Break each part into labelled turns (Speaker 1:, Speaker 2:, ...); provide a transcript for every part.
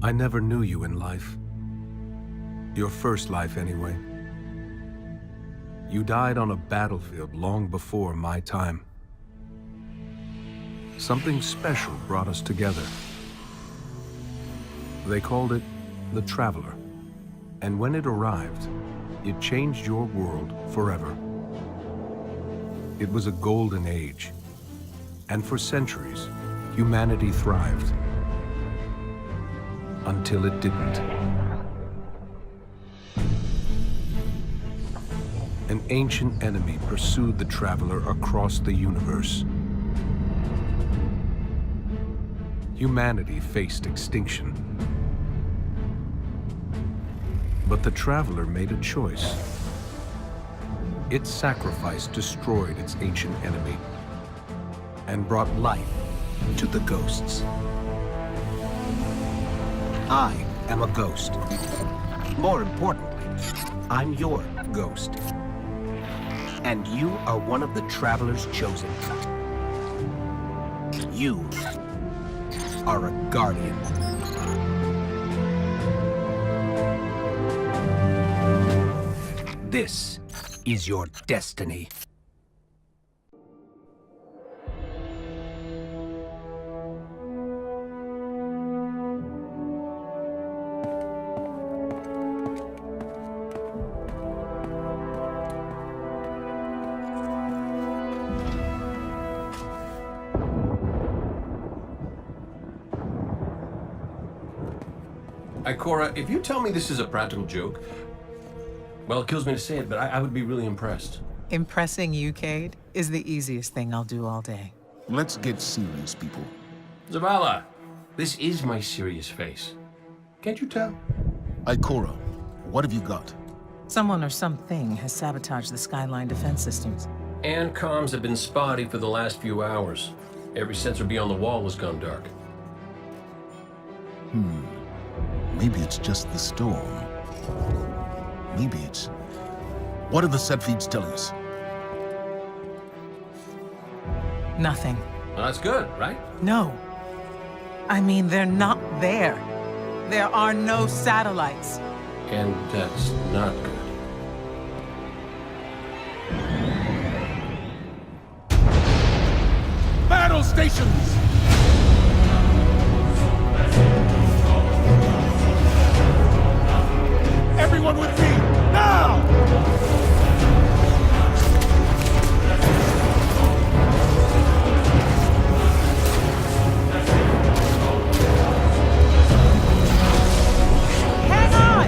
Speaker 1: I never knew you in life. Your first life, anyway. You died on a battlefield long before my time. Something special brought us together. They called it the Traveler. And when it arrived, it changed your world forever. It was a golden age. And for centuries, humanity thrived. Until it didn't. An ancient enemy pursued the Traveler across the universe. Humanity faced extinction. But the Traveler made a choice. Its sacrifice destroyed its ancient enemy and brought life to the ghosts. I am a ghost. More importantly, I'm your ghost. And you are one of the Traveler's chosen. You are a guardian. This is your destiny.
Speaker 2: Ikora, if you tell me this is a practical joke, well, it kills me to say it, but I would be really impressed.
Speaker 3: Impressing you, Cade, is the easiest thing I'll do all day.
Speaker 4: Let's get serious, people.
Speaker 2: Zavala, this is my serious face. Can't you tell?
Speaker 4: Ikora, what have you got?
Speaker 3: Someone or something has sabotaged the Skyline defense systems.
Speaker 2: And comms have been spotty for the last few hours. Every sensor beyond the wall has gone dark.
Speaker 4: Maybe it's just the storm. Maybe it's... What are the set feeds telling us?
Speaker 3: Nothing.
Speaker 2: Well, that's good, right?
Speaker 3: No. I mean, they're not there. There are no satellites.
Speaker 2: And that's not good.
Speaker 4: Battle stations! Everyone with me, now!
Speaker 3: Hang on!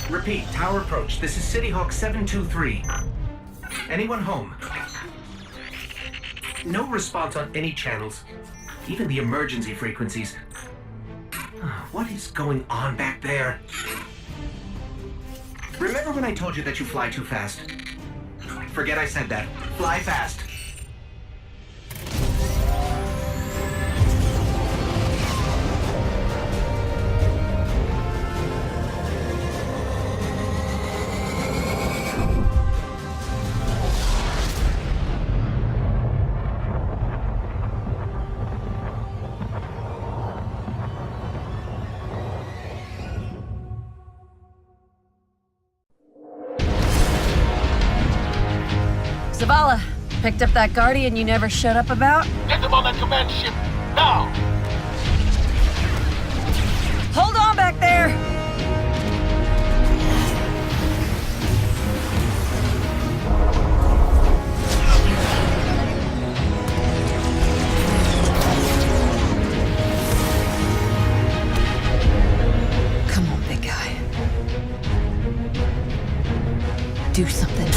Speaker 5: Repeat, tower approach. This is City Hawk 723. Anyone home? No response on any channels, even the emergency frequencies. What is going on back there? Remember when I told you that you fly too fast? Forget I said that. Fly fast.
Speaker 6: Zavala, picked up that Guardian you never showed up about?
Speaker 7: Get them on that command ship, now!
Speaker 6: Hold on back there! Come on, big guy. Do something.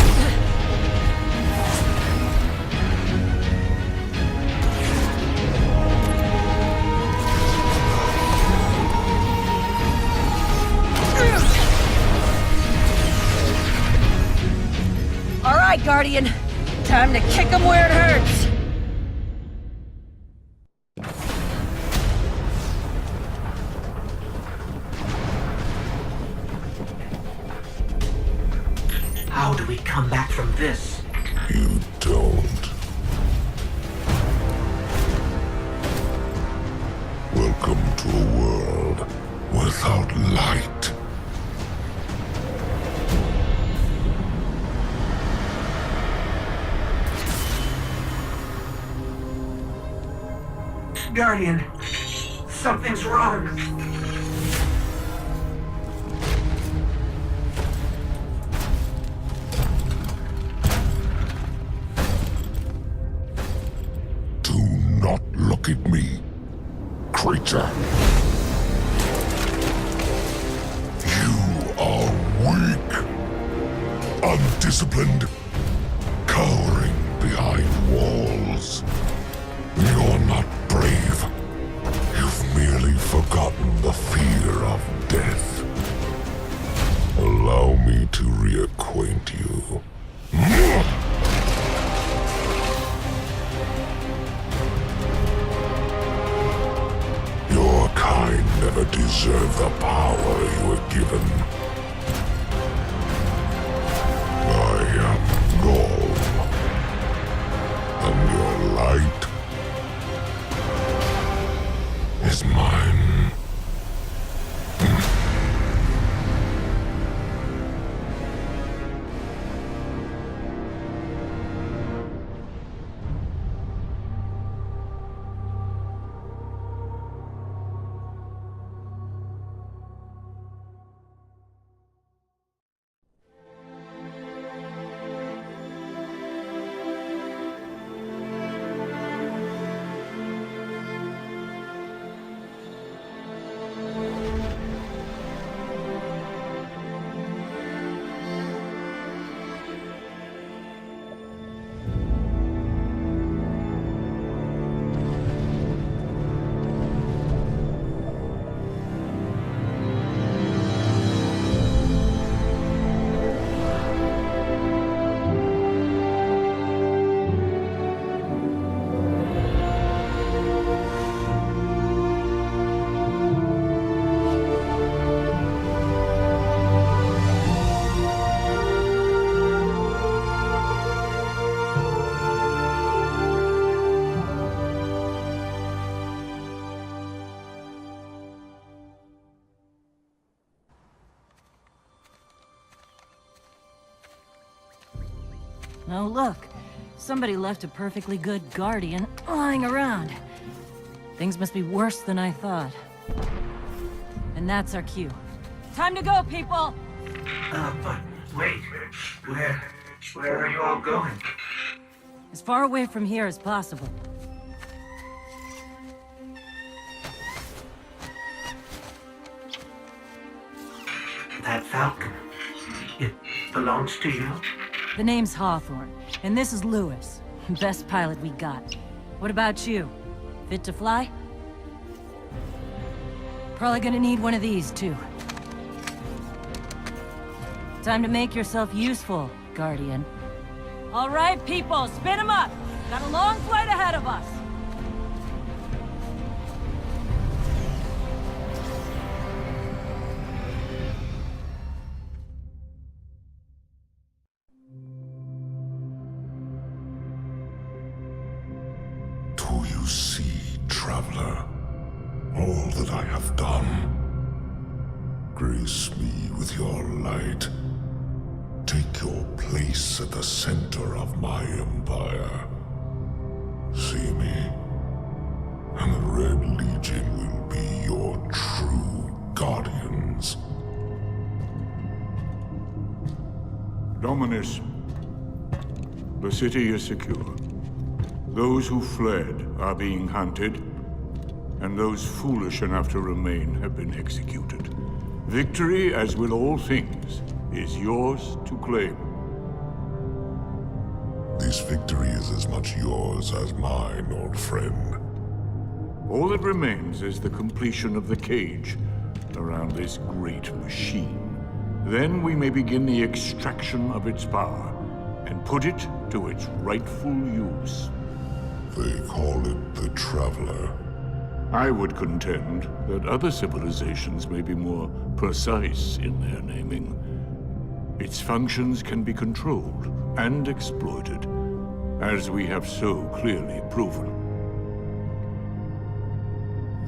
Speaker 6: All right, Guardian. Time to kick him where it hurts.
Speaker 5: How do we come back from this?
Speaker 4: You don't. Welcome to a world without light.
Speaker 5: Guardian, something's wrong.
Speaker 4: Do not look at me, creature. You are weak, undisciplined, cowering behind walls. You're not brave. You've merely forgotten the fear of death. Allow me to reacquaint you. Your kind never deserved the power you were given. I am Gaul, and your light is mine.
Speaker 6: Oh, look. Somebody left a perfectly good Guardian lying around. Things must be worse than I thought. And that's our cue. Time to go, people!
Speaker 5: But wait. Where are you all going?
Speaker 6: As far away from here as possible.
Speaker 5: That Falcon, it belongs to you?
Speaker 6: The name's Hawthorne, and this is Lewis. Best pilot we got. What about you? Fit to fly? Probably gonna need one of these, too. Time to make yourself useful, Guardian. All right, people, spin 'em up! Got a long flight ahead of us!
Speaker 4: Do you see, traveler, all that I have done? Grace me with your light.
Speaker 8: take your place at the center of my empire. See me, and the Red Legion will be your true guardians.
Speaker 9: Dominus, the city is secure. Those who fled are being hunted, and those foolish enough to remain have been executed. Victory, as with all things, is yours to claim.
Speaker 8: This victory is as much yours as mine, old friend.
Speaker 9: All that remains is the completion of the cage around this great machine. Then we may begin the extraction of its power and put it to its rightful use.
Speaker 8: They call it the Traveler.
Speaker 9: I would contend that other civilizations may be more precise in their naming. Its functions can be controlled and exploited, as we have so clearly proven.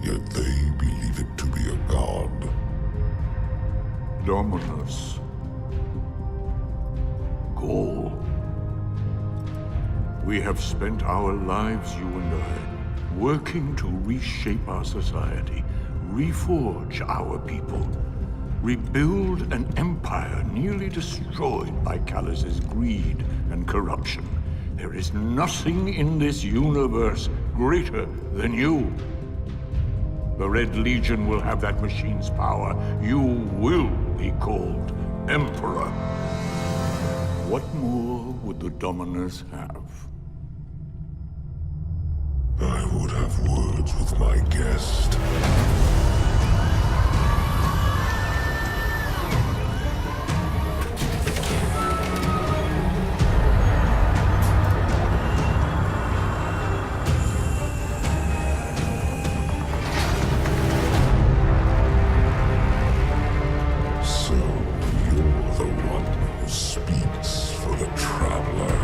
Speaker 8: Yet they believe it to be a god.
Speaker 9: Dominus. Gaul. We have spent our lives, you and I, working to reshape our society, reforge our people, rebuild an empire nearly destroyed by Callus's greed and corruption. There is nothing in this universe greater than you. The Red Legion will have that machine's power. You will be called Emperor. What more would the Dominus have?
Speaker 8: I would have words with my guest. So you're the one who speaks for the Traveler.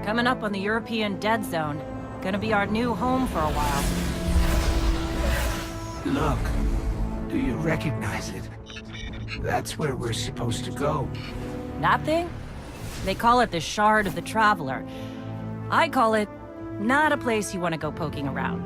Speaker 6: Coming up on the European Dead Zone. Gonna be our new home for a while.
Speaker 5: Look, do you recognize it? That's where we're supposed to go.
Speaker 6: That thing? They call it the Shard of the Traveler. I call it not a place you want to go poking around.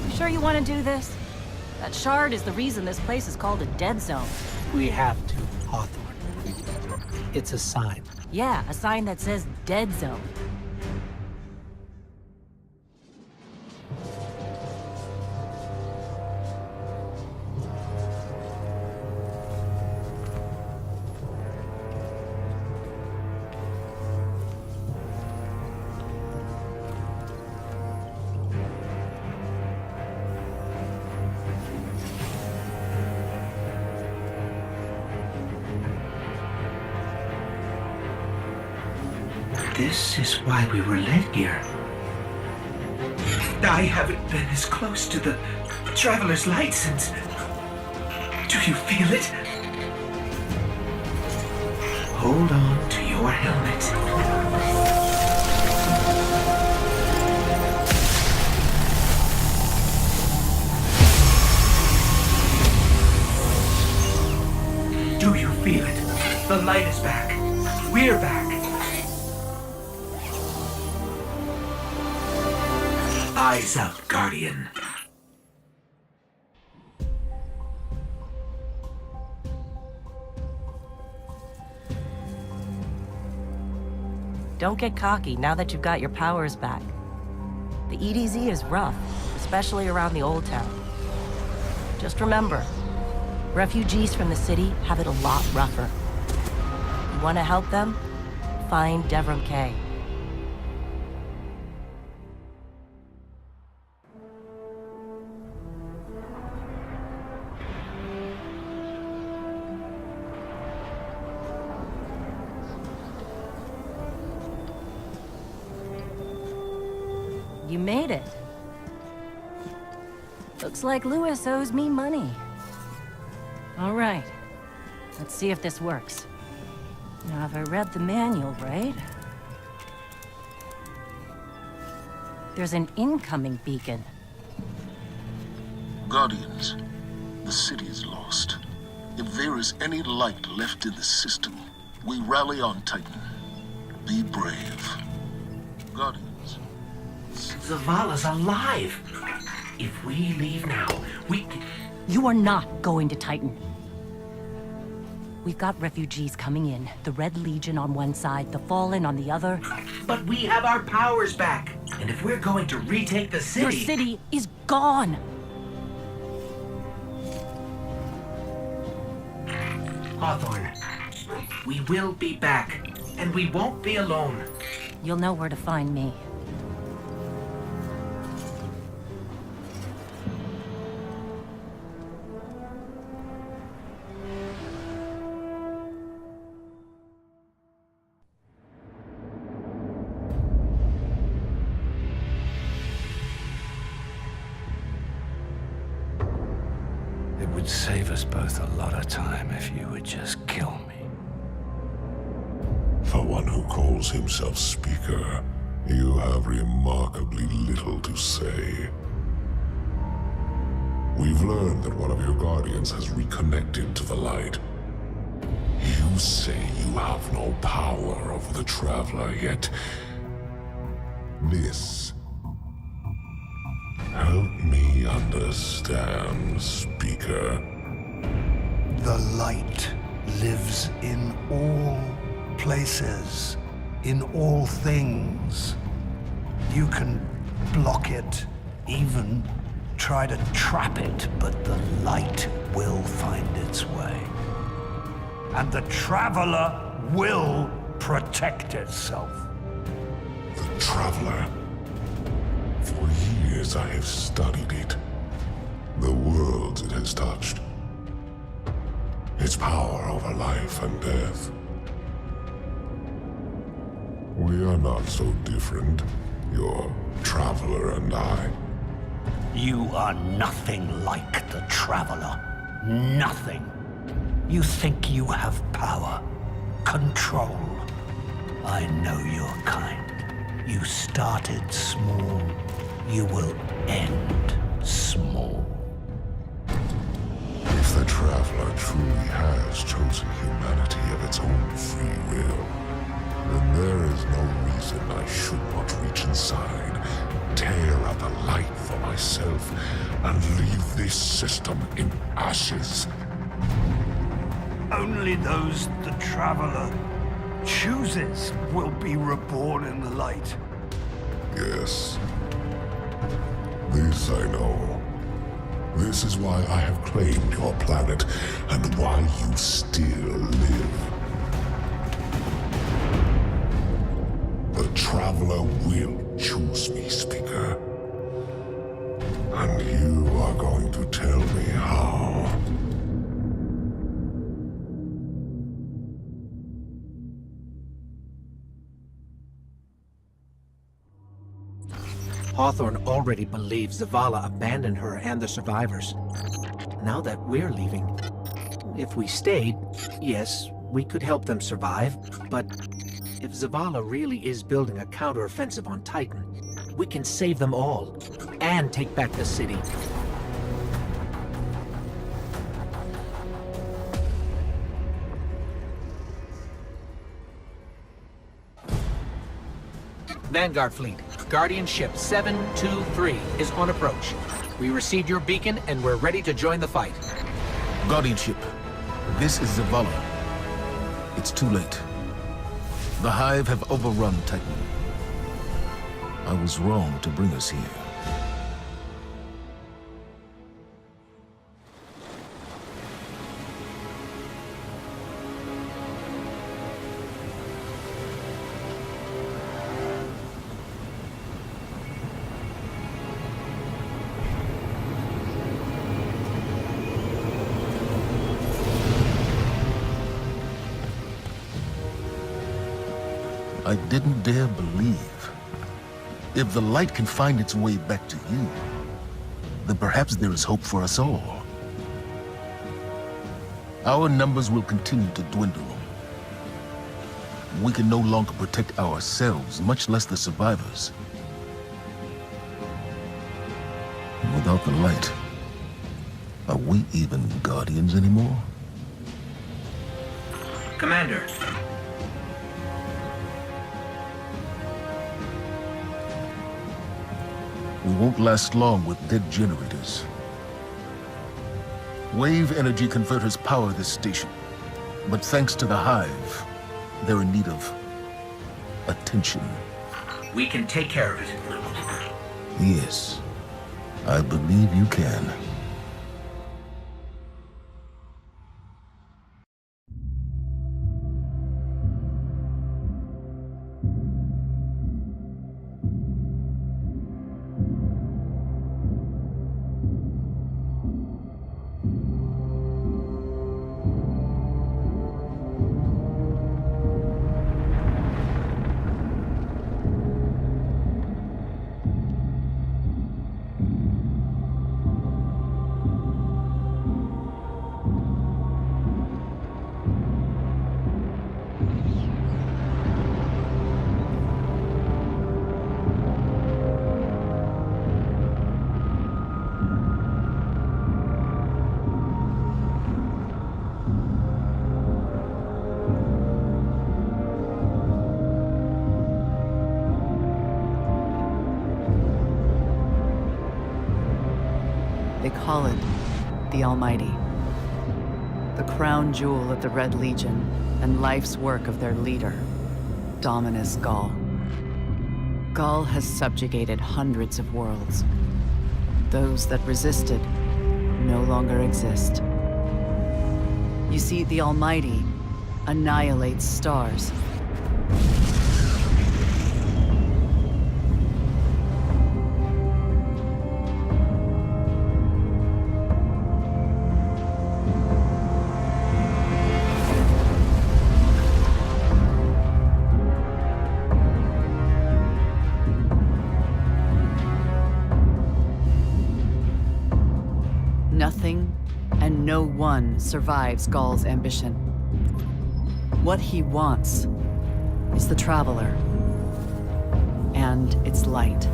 Speaker 6: You sure you want to do this? That shard is the reason this place is called a dead zone.
Speaker 5: We have to, Hawthorne. It's a sign.
Speaker 6: Yeah, a sign that says dead zone.
Speaker 5: This is why we were led here. I haven't been as close to the Traveler's Light since... Do you feel it? Hold on to your helmet. Do you feel it? The light is back. We're back. Eyes out, Guardian.
Speaker 6: Don't get cocky now that you've got your powers back. The EDZ is rough, especially around the Old Town. Just remember, refugees from the city have it a lot rougher. You want to help them? Find Devrim Kay. You made it. Looks like Lewis owes me money. All right. Let's see if this works. Now, have I read the manual right? There's an incoming beacon.
Speaker 4: Guardians, the city is lost. If there is any light left in the system, we rally on Titan. Be brave. Guardians.
Speaker 5: Zavala's alive. If we leave now, we...
Speaker 6: You are not going to Titan. We've got refugees coming in. The Red Legion on one side, the Fallen on the other.
Speaker 5: But we have our powers back. And if we're going to retake the city...
Speaker 6: Your city is gone.
Speaker 5: Hawthorne, we will be back. And we won't be alone.
Speaker 6: You'll know where to find me.
Speaker 1: It would save us both a lot of time if you would just kill me.
Speaker 8: For one who calls himself Speaker, you have remarkably little to say. We've learned that one of your Guardians has reconnected to the light. You say you have no power over the Traveler, yet... this... help me understand, Speaker.
Speaker 10: The light lives in all places, in all things. You can block it, even try to trap it, but the light will find its way. And the Traveler will protect itself.
Speaker 8: The Traveler. For years I have studied it. The worlds it has touched. Its power over life and death. We are not so different, your Traveler and I.
Speaker 10: You are nothing like the Traveler. Nothing. You think you have power, control. I know your kind. You started small. You will end small.
Speaker 8: If the Traveler truly has chosen humanity of its own free will, then there is no reason I should not reach inside, tear out the light for myself, and leave this system in ashes.
Speaker 10: Only those the Traveler chooses will be reborn in the light.
Speaker 8: Yes. This I know. This is why I have claimed your planet, and why you still live. The Traveler will choose me, Speaker. And you are going to tell me how.
Speaker 5: Hawthorne already believes Zavala abandoned her and the survivors. Now that we're leaving, if we stayed, yes, we could help them survive, but if Zavala really is building a counteroffensive on Titan, we can save them all and take back the city. Vanguard Fleet, Guardian Ship 723 is on approach. We received your beacon and we're ready to join the fight.
Speaker 4: Guardian Ship, this is Zavala. It's too late. The Hive have overrun Titan. I was wrong to bring us here. I didn't dare believe If the light can find its way back to you, then perhaps there is hope for us all. Our numbers will continue to dwindle. We can no longer protect ourselves, much less the survivors. Without the light, are we even Guardians anymore?
Speaker 5: Commander.
Speaker 4: We won't last long with dead generators. Wave energy converters power this station, but thanks to the Hive, they're in need of attention.
Speaker 5: We can take care of it.
Speaker 4: Yes, I believe you can.
Speaker 11: They call it the Almighty. The crown jewel of the Red Legion and life's work of their leader, Dominus Ghaul. Ghaul has subjugated hundreds of worlds. Those that resisted no longer exist. You see, the Almighty annihilates stars. Nothing and no one survives Ghaul's ambition. What he wants is the Traveler and its light.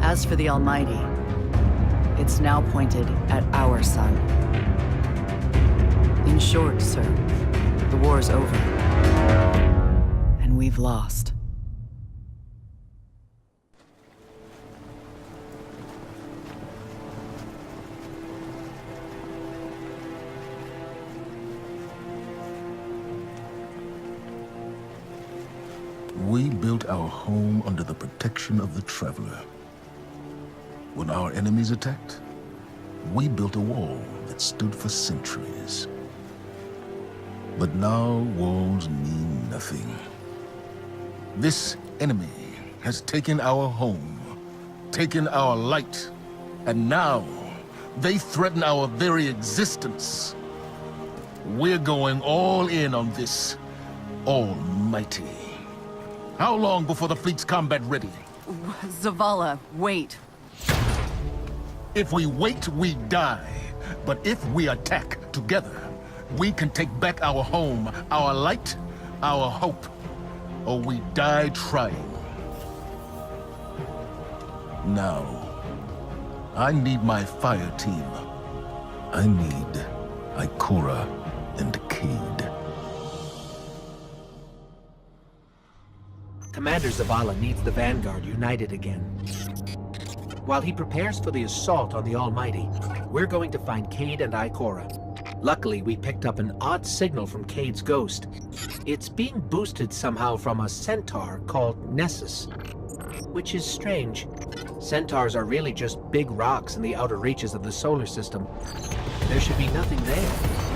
Speaker 11: As for the Almighty, it's now pointed at our sun. In short, sir, the war's over, and we've lost.
Speaker 4: We built our home under the protection of the Traveler. When our enemies attacked, we built a wall that stood for centuries. But now walls mean nothing. This enemy has taken our home, taken our light, and now they threaten our very existence. We're going all in on this Almighty. How long before the fleet's combat ready?
Speaker 11: Zavala, wait.
Speaker 4: If we wait, we die. But if we attack together, we can take back our home, our light, our hope, or we die trying. Now, I need my fire team. I need Ikora and Cayde.
Speaker 5: Commander Zavala needs the Vanguard united again. While he prepares for the assault on the Almighty, we're going to find Cayde and Ikora. Luckily, we picked up an odd signal from Cayde's ghost. It's being boosted somehow from a centaur called Nessus, which is strange. Centaurs are really just big rocks in the outer reaches of the solar system. There should be nothing there.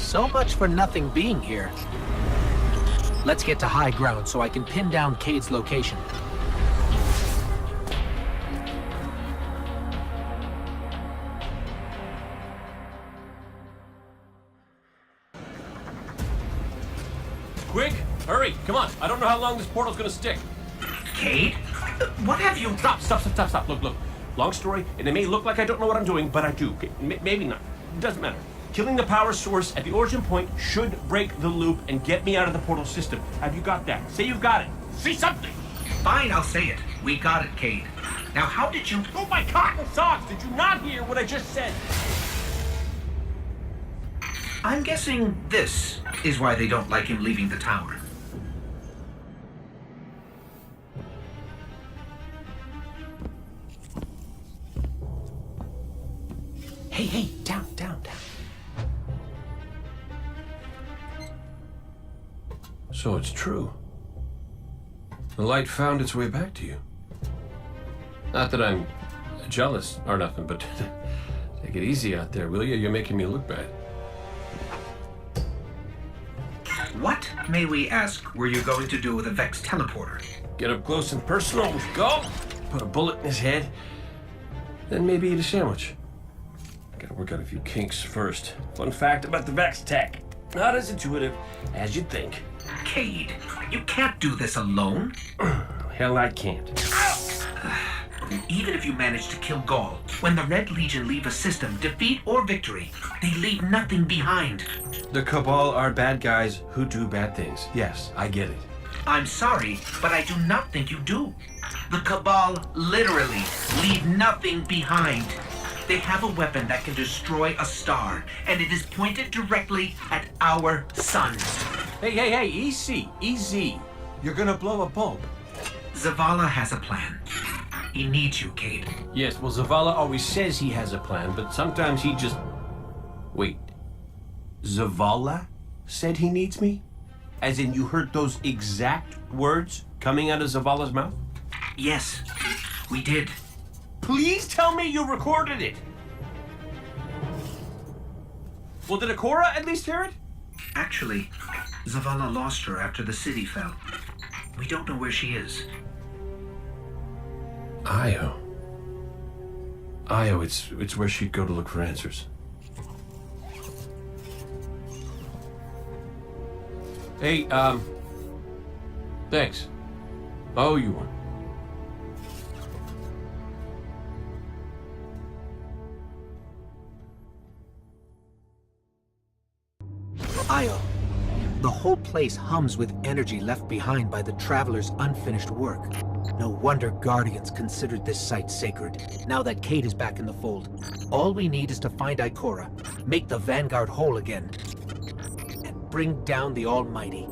Speaker 5: So much for nothing being here. Let's get to high ground so I can pin down Cade's location.
Speaker 2: Quick! Hurry! Come on! I don't know how long this portal's gonna stick.
Speaker 5: Cade? What have you...
Speaker 2: Stop. Look. Long story, and it may look like I don't know what I'm doing, but I do. Okay, maybe not. It doesn't matter. Killing the power source at the origin point should break the loop and get me out of the portal system. Have you got that? Say you've got it. Say something!
Speaker 5: Fine, I'll say it. We got it, Cade. Now, how did you...
Speaker 2: Oh my cotton socks! Did you not hear what I just said?
Speaker 5: I'm guessing this is why they don't like him leaving the tower. Hey, down.
Speaker 2: So it's true. The light found its way back to you. Not that I'm jealous or nothing, but take it easy out there, will you? You're making me look bad.
Speaker 5: What, may we ask, were you going to do with a Vex teleporter?
Speaker 2: Get up close and personal with Gull, put a bullet in his head, then maybe eat a sandwich. Gotta work out a few kinks first. Fun fact about the Vex tech. Not as intuitive as you'd think.
Speaker 5: Cade, you can't do this alone.
Speaker 2: Hell, I can't.
Speaker 5: Even if you manage to kill Gaul, when the Red Legion leave a system, defeat or victory, they leave nothing behind.
Speaker 2: The Cabal are bad guys who do bad things. Yes, I get it.
Speaker 5: I'm sorry, but I do not think you do. The Cabal literally leave nothing behind. They have a weapon that can destroy a star, and it is pointed directly at our suns.
Speaker 2: Hey, easy. You're gonna blow a bulb.
Speaker 5: Zavala has a plan. He needs you, Cade.
Speaker 2: Yes, well, Zavala always says he has a plan, but sometimes he just... Wait. Zavala said he needs me? As in you heard those exact words coming out of Zavala's mouth?
Speaker 5: Yes, we did.
Speaker 2: Please tell me you recorded it! Well, did Ikora at least hear it?
Speaker 5: Actually, Zavala lost her after the city fell. We don't know where she is.
Speaker 2: Io, it's where she'd go to look for answers. Hey, thanks. Oh, you won.
Speaker 5: Io, the whole place hums with energy left behind by the Traveler's unfinished work. No wonder Guardians considered this site sacred, now that Cade is back in the fold. All we need is to find Ikora, make the Vanguard whole again, and bring down the Almighty.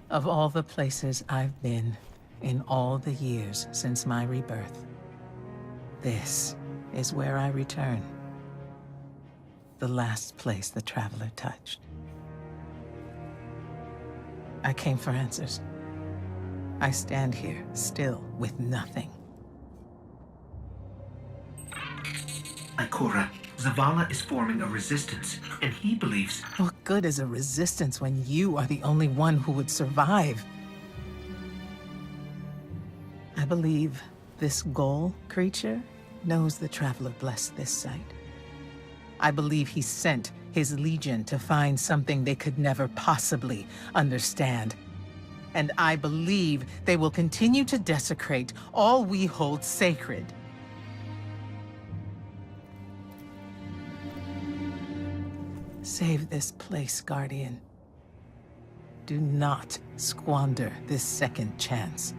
Speaker 3: Of all the places I've been in all the years since my rebirth, this is where I return. The last place the Traveler touched. I came for answers. I stand here, still, with nothing.
Speaker 5: Ikora, Zavala is forming a resistance, and he believes...
Speaker 3: What good is a resistance when you are the only one who would survive? I believe this Ghoul creature knows the Traveler blessed this site. I believe he sent his Legion to find something they could never possibly understand. And I believe they will continue to desecrate all we hold sacred. Save this place, Guardian. Do not squander this second chance.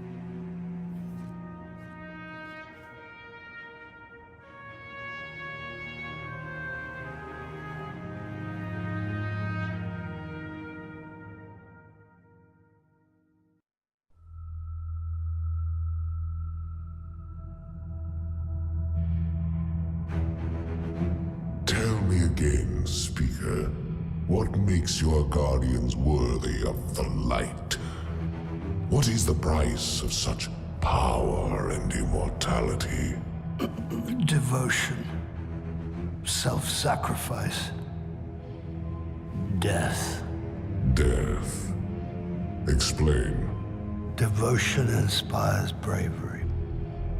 Speaker 8: Seeker, what makes your guardians worthy of the light? What is the price of such power and immortality?
Speaker 10: Devotion. Self-sacrifice. Death.
Speaker 8: Death. Explain.
Speaker 10: Devotion inspires bravery.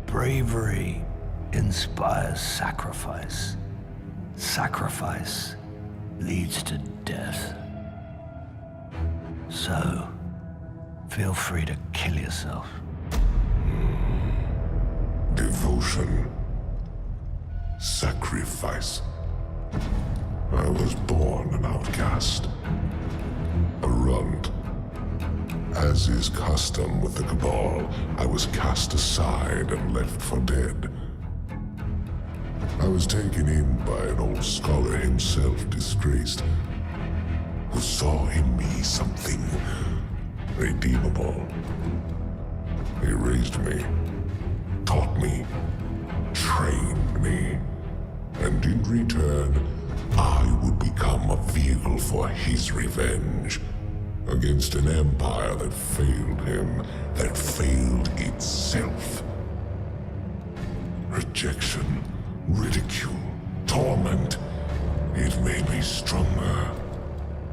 Speaker 10: Bravery inspires sacrifice. Sacrifice leads to death. So, feel free to kill yourself.
Speaker 8: Devotion. Sacrifice. I was born an outcast. A runt. As is custom with the Cabal, I was cast aside and left for dead. I was taken in by an old scholar himself, disgraced, who saw in me something redeemable. He raised me, taught me, trained me, and in return, I would become a vehicle for his revenge against an empire that failed him, that failed itself. Rejection, ridicule, torment. It made me stronger.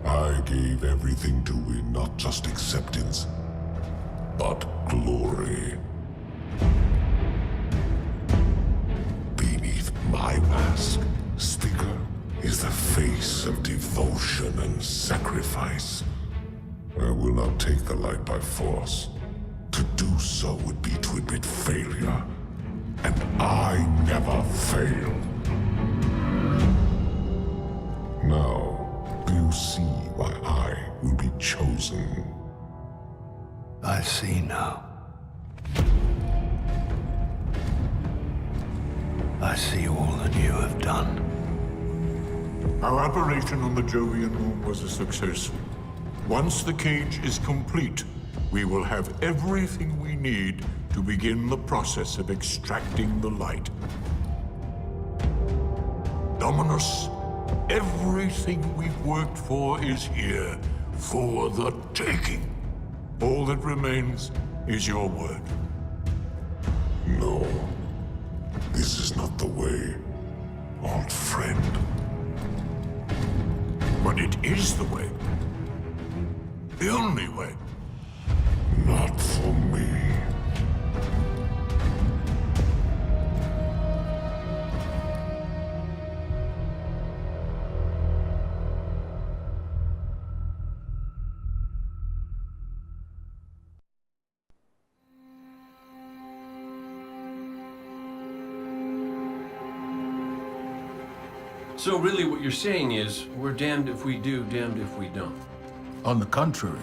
Speaker 8: I gave everything to win not just acceptance, but glory. Beneath my mask, Sticker, is the face of devotion and sacrifice. I will not take the light by force. To do so would be to admit failure. And I never fail. Now, do you see why I will be chosen?
Speaker 10: I see now. I see all that you have done.
Speaker 9: Our operation on the Jovian moon was a success. Once the cage is complete, we will have everything we need to begin the process of extracting the light. Dominus, everything we've worked for is here, for the taking. All that remains is your word.
Speaker 8: No. This is not the way, old friend.
Speaker 9: But it is the way. The only way.
Speaker 8: Not for me.
Speaker 2: So really what you're saying is, we're damned if we do, damned if we don't.
Speaker 4: On the contrary,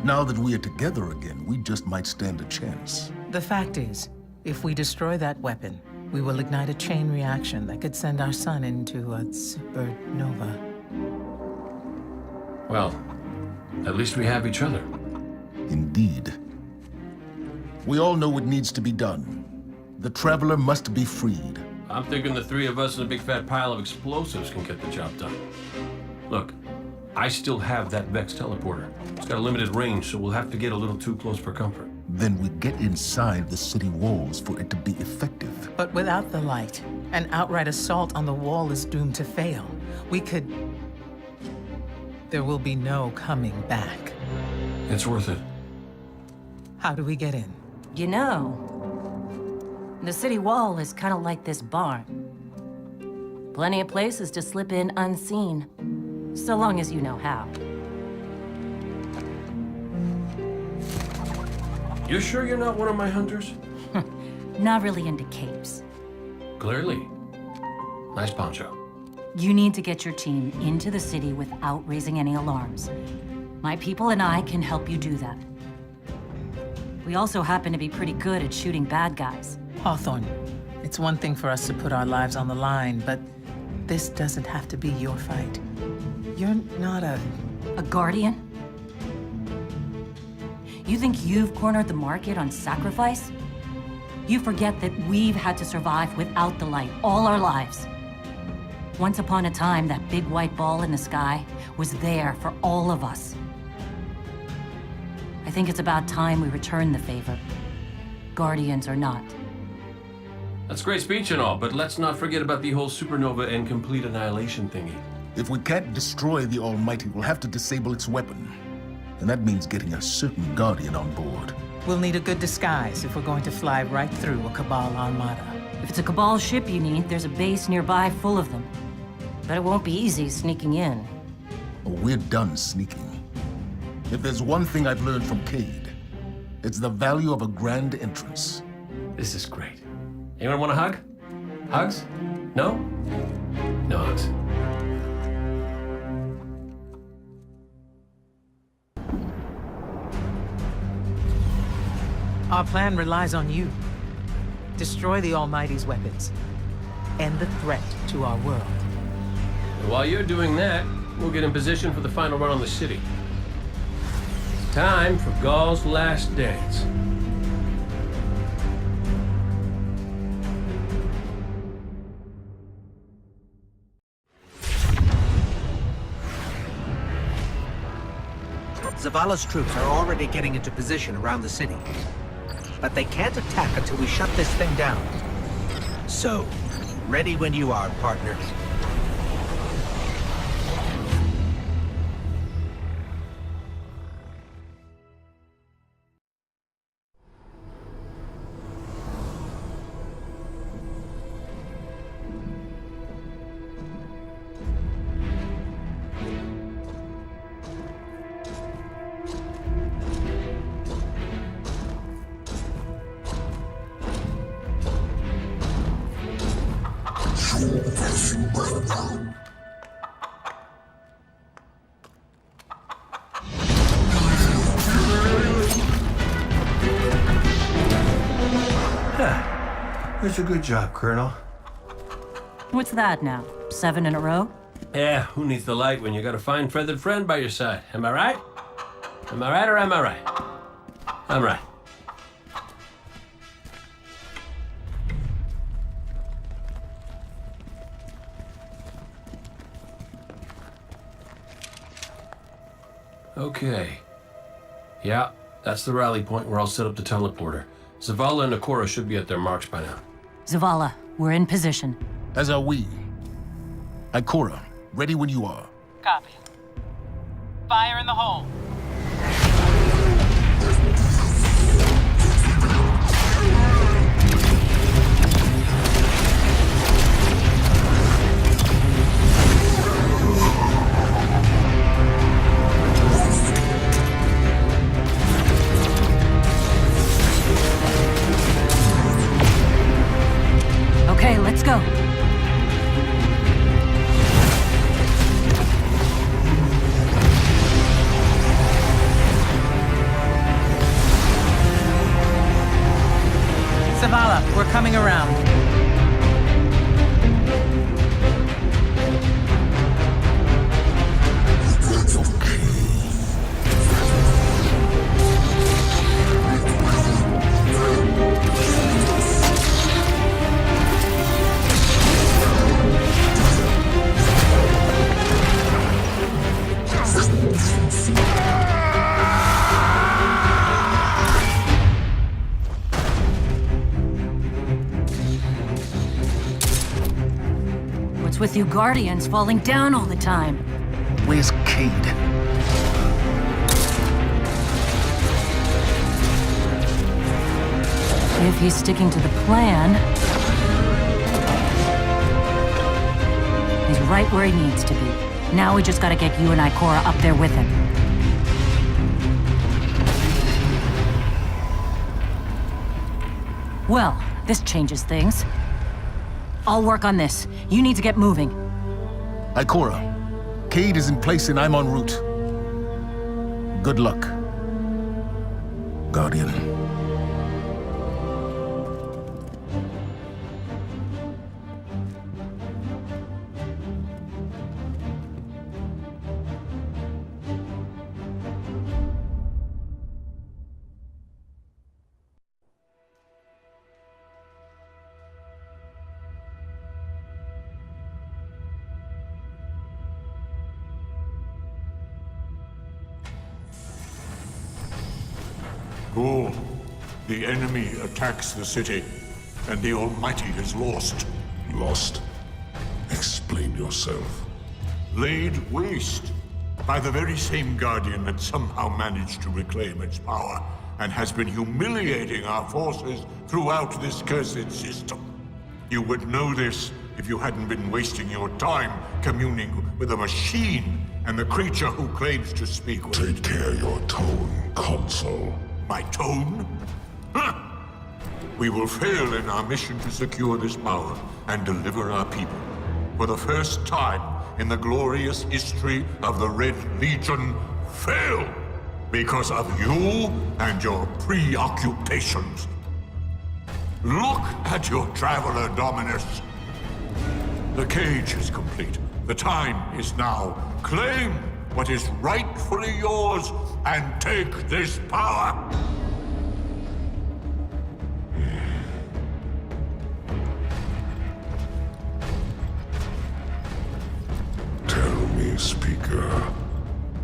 Speaker 4: now that we are together again, we just might stand a chance.
Speaker 3: The fact is, if we destroy that weapon, we will ignite a chain reaction that could send our sun into a supernova.
Speaker 2: Well, at least we have each other.
Speaker 4: Indeed. We all know what needs to be done. The Traveler must be freed.
Speaker 2: I'm thinking the three of us and a big fat pile of explosives can get the job done. Look, I still have that Vex teleporter. It's got a limited range, so we'll have to get a little too close for comfort.
Speaker 4: Then we get inside the city walls for it to be effective.
Speaker 3: But without the light, an outright assault on the wall is doomed to fail. We could... There will be no coming back.
Speaker 2: It's worth it.
Speaker 3: How do we get in?
Speaker 6: You know, the city wall is kind of like this barn. Plenty of places to slip in unseen, so long as you know how.
Speaker 2: You sure you're not one of my hunters?
Speaker 6: Not really into capes.
Speaker 2: Clearly. Nice poncho.
Speaker 6: You need to get your team into the city without raising any alarms. My people and I can help you do that. We also happen to be pretty good at shooting bad guys.
Speaker 3: Hawthorne, it's one thing for us to put our lives on the line, but this doesn't have to be your fight. You're not a
Speaker 6: guardian? You think you've cornered the market on sacrifice? You forget that we've had to survive without the light all our lives. Once upon a time, that big white ball in the sky was there for all of us. I think it's about time we return the favor. Guardians or not.
Speaker 2: That's a great speech and all, but let's not forget about the whole supernova and complete annihilation thingy.
Speaker 4: If we can't destroy the Almighty, we'll have to disable its weapon. And that means getting a certain Guardian on board.
Speaker 3: We'll need a good disguise if we're going to fly right through a Cabal armada.
Speaker 6: If it's a Cabal ship you need, there's a base nearby full of them. But it won't be easy sneaking in.
Speaker 4: Oh, we're done sneaking. If there's one thing I've learned from Cade, it's the value of a grand entrance.
Speaker 2: This is great. Anyone want a hug? Hugs? No? No hugs.
Speaker 3: Our plan relies on you. Destroy the Almighty's weapons. End the threat to our world.
Speaker 2: And while you're doing that, we'll get in position for the final run on the city. It's time for Ghaul's last dance.
Speaker 5: Zavala's troops are already getting into position around the city. But they can't attack until we shut this thing down. So, ready when you are, partner.
Speaker 12: That's a good job, Colonel.
Speaker 6: What's that now? 7 in a row?
Speaker 2: Yeah, who needs the light when you got a fine feathered friend by your side? Am I right? Am I right or am I right? I'm right. Okay. Yeah, that's the rally point where I'll set up the teleporter. Zavala and Ikora should be at their marks by now.
Speaker 6: Zavala, we're in position.
Speaker 4: As are we. Ikora, ready when you are.
Speaker 3: Copy. Fire in the hole.
Speaker 6: Okay, let's go.
Speaker 3: Zavala, we're coming around.
Speaker 6: What's with you Guardians falling down all the time?
Speaker 4: Where's Cade?
Speaker 6: If he's sticking to the plan, he's right where he needs to be. Now we just gotta get you and Ikora up there with him. Well, this changes things. I'll work on this. You need to get moving.
Speaker 4: Ikora, Cade is in place and I'm en route. Good luck, Guardian.
Speaker 9: Ghoul, the enemy attacks the city, and the Almighty is lost.
Speaker 8: Lost? Explain yourself.
Speaker 9: Laid waste by the very same Guardian that somehow managed to reclaim its power and has been humiliating our forces throughout this cursed system. You would know this if you hadn't been wasting your time communing with a machine and the creature who claims to speak with
Speaker 8: Take care your tone, Consul.
Speaker 9: My tone? Huh! We will fail in our mission to secure this power and deliver our people. For the first time in the glorious history of the Red Legion, fail because of you and your preoccupations. Look at your traveler, Dominus. The cage is complete. The time is now. Claim what is rightfully yours and take this power.
Speaker 8: Tell me, Speaker,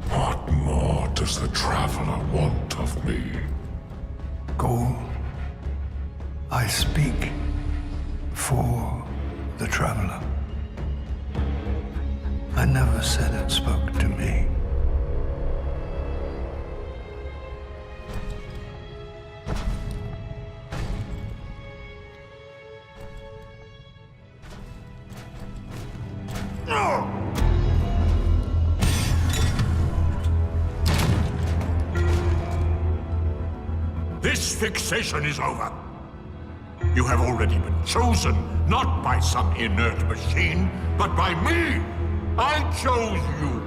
Speaker 8: what more does the Traveler want of me?
Speaker 10: Ghoul, I speak for the Traveler. I never said it spoke to me.
Speaker 9: This fixation is over. You have already been chosen, not by some inert machine, but by me. I chose you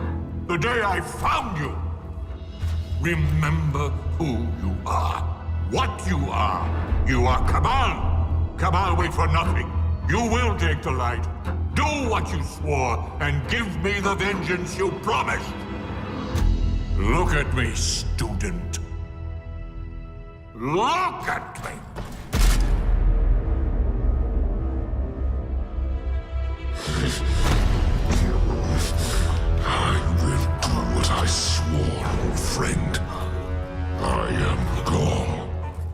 Speaker 9: the day I found you. Remember who you are, what you are. You are Cabal. Cabal wait for nothing. You will take the light. Do what you swore and give me the vengeance you promised. Look at me, student. Look at me!
Speaker 8: I will do what I swore, old friend. I am Gaul,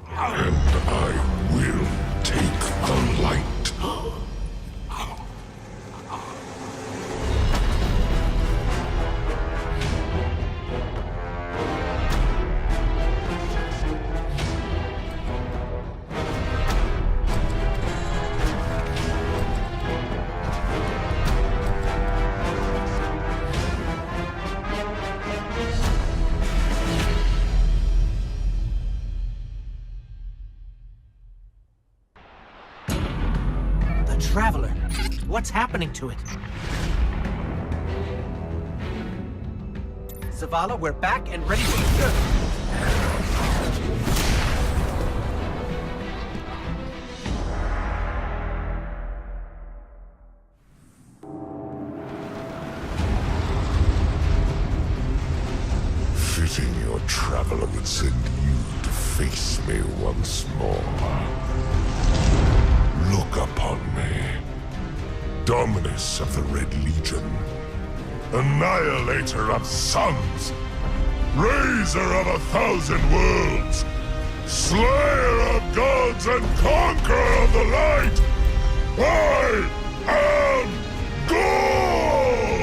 Speaker 8: and I will take the light.
Speaker 5: Traveler. What's happening to it? Zavala, we're back and ready to...
Speaker 8: Fitting your Traveler would send you to face me once more. Look upon me, Dominus of the Red Legion, Annihilator of suns, Raiser of 1,000 worlds, Slayer of gods and Conqueror of the light. I am Gaul!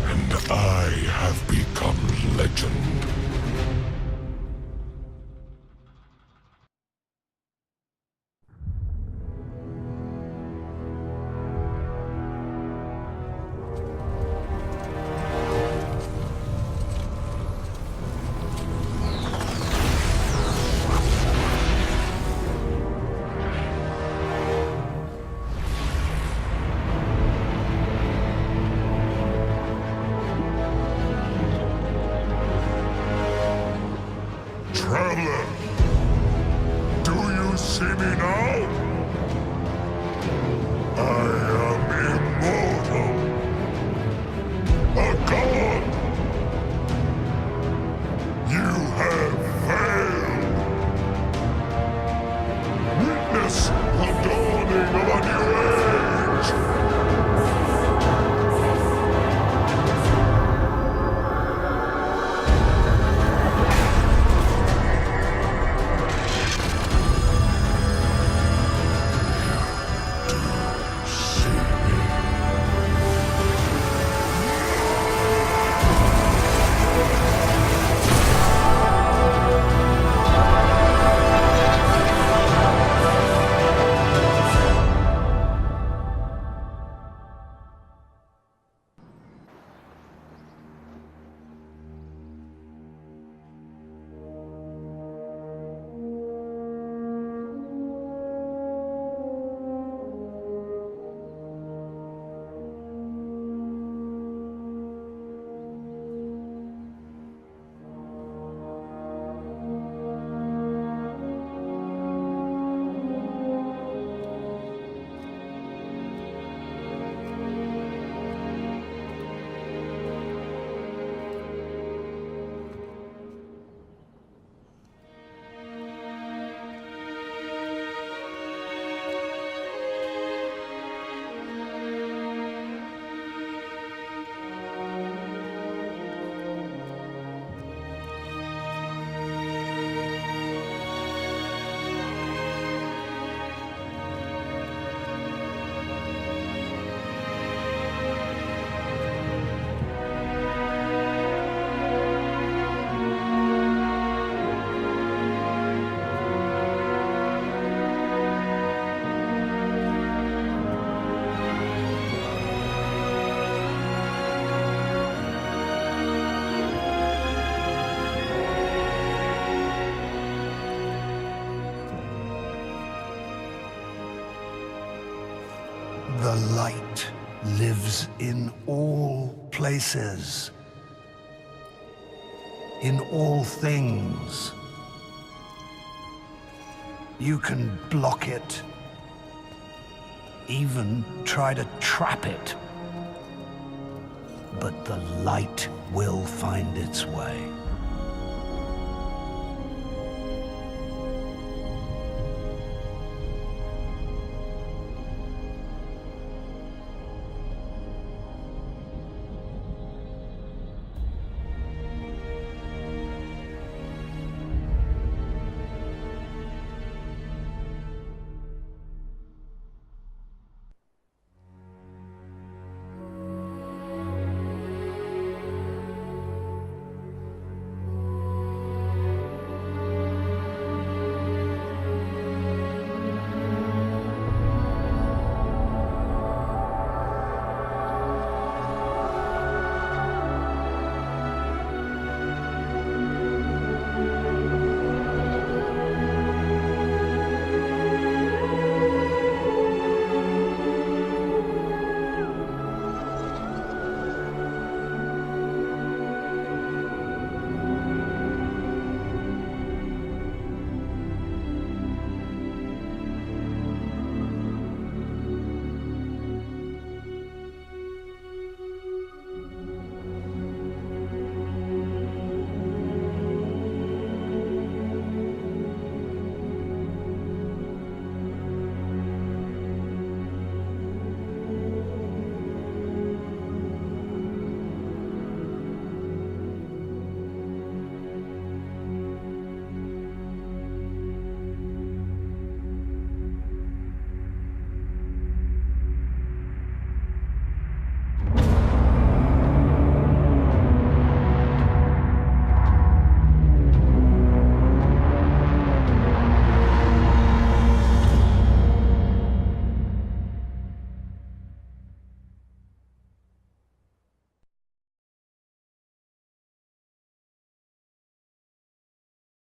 Speaker 8: And I have become legend. Traveler, do you see me now? I am immortal. A god. You have failed. Witness the dawning of a new age.
Speaker 10: The light lives in all places. In all things. You can block it. Even try to trap it. But the light will find its way.